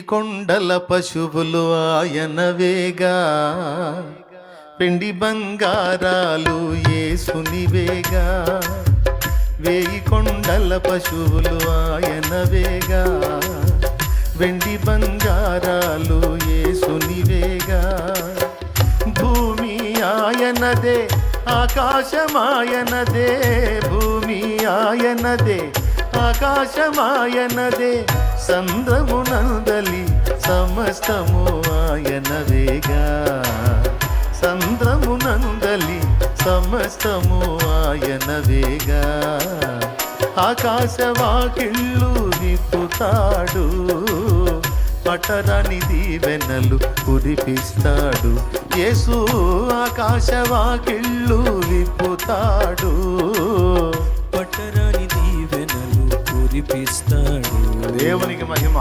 కొండల పశువులు ఆయనవేగా, పెండి బంగారాలు యేసునివేగా. 1000 కొండల పశువులు ఆయనవేగా, వెండి బంగారాలు యేసునివేగా. భూమి ఆయనదే, ఆకాశమాయనదే, భూమి ఆయనదే, ఆకాశమాయనదే, సంద్రమునందలి సమస్తము ఆయనవేగా, సంద్రమునందలి సమస్తము ఆయనవేగా. ఆకాశవాకిళ్ళు విప్పుతాడు, పట్టరాని దీవెనలు కురిపిస్తాడు. యేసు ఆకాశవాకిళ్ళు విప్పుతాడు, పట్టరాని దీవెనలు కురిపిస్తాడు. దేవునికి మహిమ.